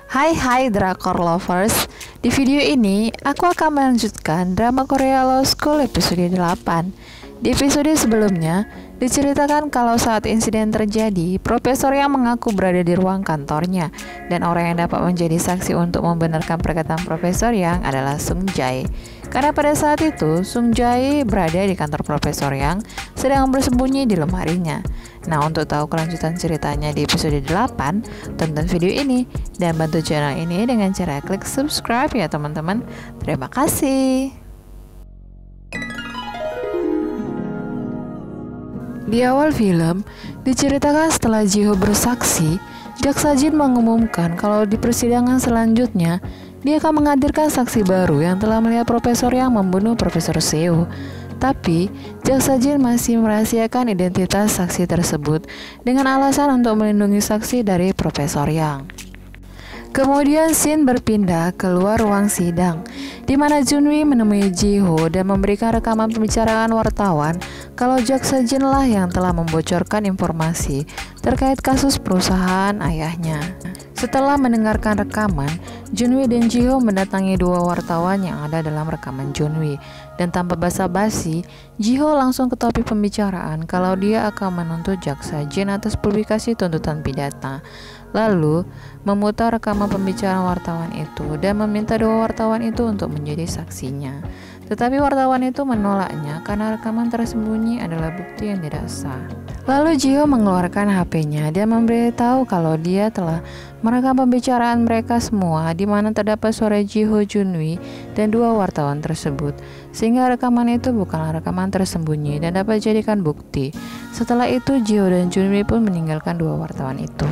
Hai Drakor Lovers. Di video ini aku akan melanjutkan drama Korea Law School episode 8. Di episode sebelumnya diceritakan kalau saat insiden terjadi, profesor yang mengaku berada di ruang kantornya dan orang yang dapat menjadi saksi untuk membenarkan perkataan profesor yang adalah Sung Jae. Karena pada saat itu Sung Jae berada di kantor profesor yang sedang bersembunyi di lemarinya. Nah, untuk tahu kelanjutan ceritanya di episode 8, tonton video ini dan bantu channel ini dengan cara klik subscribe ya teman-teman. Terima kasih. Di awal film, diceritakan setelah Jiho bersaksi, Jaksa Jin mengumumkan kalau di persidangan selanjutnya, dia akan menghadirkan saksi baru yang telah melihat profesor yang membunuh Profesor Seo. Tapi, Jaksa Jin masih merahasiakan identitas saksi tersebut dengan alasan untuk melindungi saksi dari Profesor Yang. Kemudian scene berpindah keluar ruang sidang, di mana Junwi menemui Jiho dan memberikan rekaman pembicaraan wartawan kalau Jaksa Jin lah yang telah membocorkan informasi terkait kasus perusahaan ayahnya. Setelah mendengarkan rekaman, Junwi dan Jiho mendatangi dua wartawan yang ada dalam rekaman Junwi. Dan tanpa basa-basi, Jiho langsung ke topik pembicaraan kalau dia akan menuntut Jaksa Jin atas publikasi tuntutan pidata. Lalu, memutar rekaman pembicaraan wartawan itu dan meminta dua wartawan itu untuk menjadi saksinya. Tetapi wartawan itu menolaknya karena rekaman tersembunyi adalah bukti yang tidak sah. Lalu Jiho mengeluarkan HP-nya dan memberitahu kalau dia telah merekam pembicaraan mereka semua di mana terdapat suara Jiho, Junwi, dan dua wartawan tersebut. Sehingga rekaman itu bukanlah rekaman tersembunyi dan dapat dijadikan bukti. Setelah itu Jiho dan Junwi pun meninggalkan dua wartawan itu.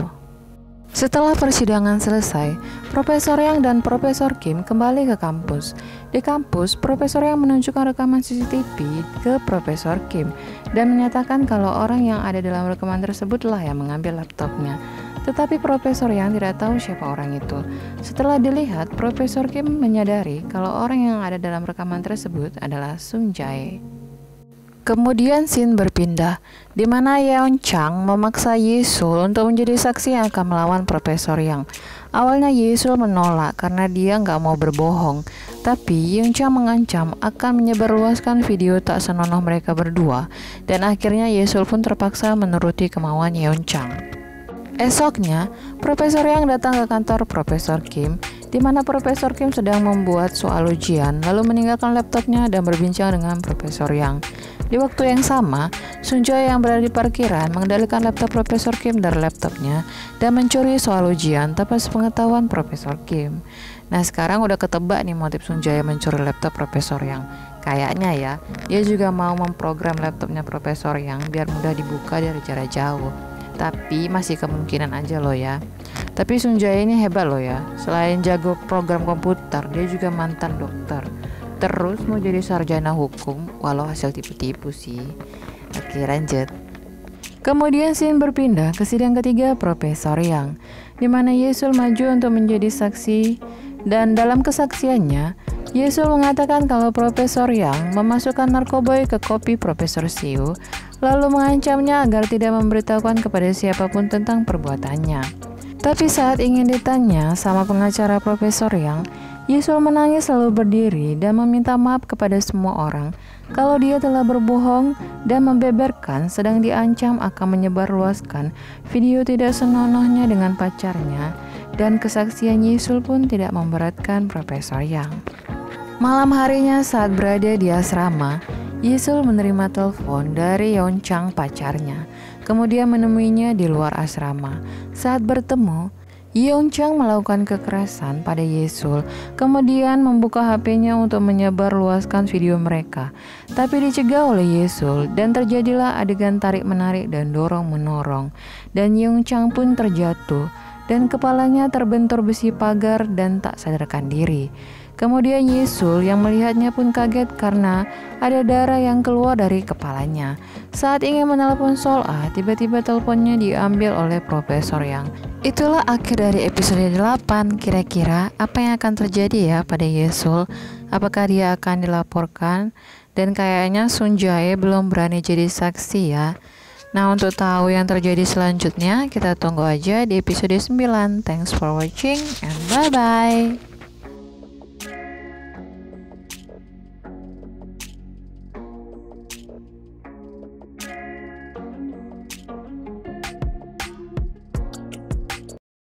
Setelah persidangan selesai, Profesor Yang dan Profesor Kim kembali ke kampus. Di kampus, Profesor Yang menunjukkan rekaman CCTV ke Profesor Kim dan menyatakan kalau orang yang ada dalam rekaman tersebutlah yang mengambil laptopnya. Tetapi Profesor Yang tidak tahu siapa orang itu. Setelah dilihat, Profesor Kim menyadari kalau orang yang ada dalam rekaman tersebut adalah Sung Jae. Kemudian scene berpindah, di mana Yeon Chang memaksa Yesul untuk menjadi saksi yang akan melawan Profesor Yang. Awalnya Yesul menolak karena dia nggak mau berbohong, tapi Yeon Chang mengancam akan menyebarluaskan video tak senonoh mereka berdua, dan akhirnya Yesul pun terpaksa menuruti kemauan Yeon Chang. Esoknya, Profesor Yang datang ke kantor Profesor Kim, di mana Profesor Kim sedang membuat soal ujian, lalu meninggalkan laptopnya dan berbincang dengan Profesor Yang. Di waktu yang sama, Sung Jae yang berada di parkiran mengendalikan laptop Profesor Kim dari laptopnya dan mencuri soal ujian tanpa sepengetahuan Profesor Kim. Nah, sekarang udah ketebak nih motif Sung Jae mencuri laptop Profesor Yang. Kayaknya ya, dia juga mau memprogram laptopnya Profesor Yang biar mudah dibuka dari jarak jauh. Tapi masih kemungkinan aja loh ya. Tapi Sung Jae ini hebat loh ya. Selain jago program komputer, dia juga mantan dokter. Terus mau jadi sarjana hukum, walau hasil tipu-tipu sih. Oke, lanjut. Kemudian scene berpindah ke sidang ketiga Profesor Yang, di mana Yesul maju untuk menjadi saksi, dan dalam kesaksiannya, Yesul mengatakan kalau Profesor Yang memasukkan narkoba ke kopi Profesor Seo, lalu mengancamnya agar tidak memberitahukan kepada siapapun tentang perbuatannya. Tapi saat ingin ditanya sama pengacara Profesor Yang, Yesul menangis lalu berdiri dan meminta maaf kepada semua orang kalau dia telah berbohong dan membeberkan sedang diancam akan menyebarluaskan video tidak senonohnya dengan pacarnya, dan kesaksian Yesul pun tidak memberatkan Profesor Yang. Malam harinya saat berada di asrama, Yesul menerima telepon dari Yeon Chang pacarnya, kemudian menemuinya di luar asrama. Saat bertemu, Yeon Chang melakukan kekerasan pada Yesul, kemudian membuka HP-nya untuk menyebarluaskan video mereka. Tapi dicegah oleh Yesul dan terjadilah adegan tarik-menarik dan dorong-menorong. Dan Yeon Chang pun terjatuh dan kepalanya terbentur besi pagar dan tak sadarkan diri. Kemudian Yesul yang melihatnya pun kaget karena ada darah yang keluar dari kepalanya. Saat ingin menelpon Sol-a, tiba-tiba teleponnya diambil oleh Profesor Yang. Itulah akhir dari episode 8. Kira-kira apa yang akan terjadi ya pada Yesul? Apakah dia akan dilaporkan? Dan kayaknya Sung Jae belum berani jadi saksi ya. Nah, untuk tahu yang terjadi selanjutnya, kita tunggu aja di episode 9. Thanks for watching and bye-bye.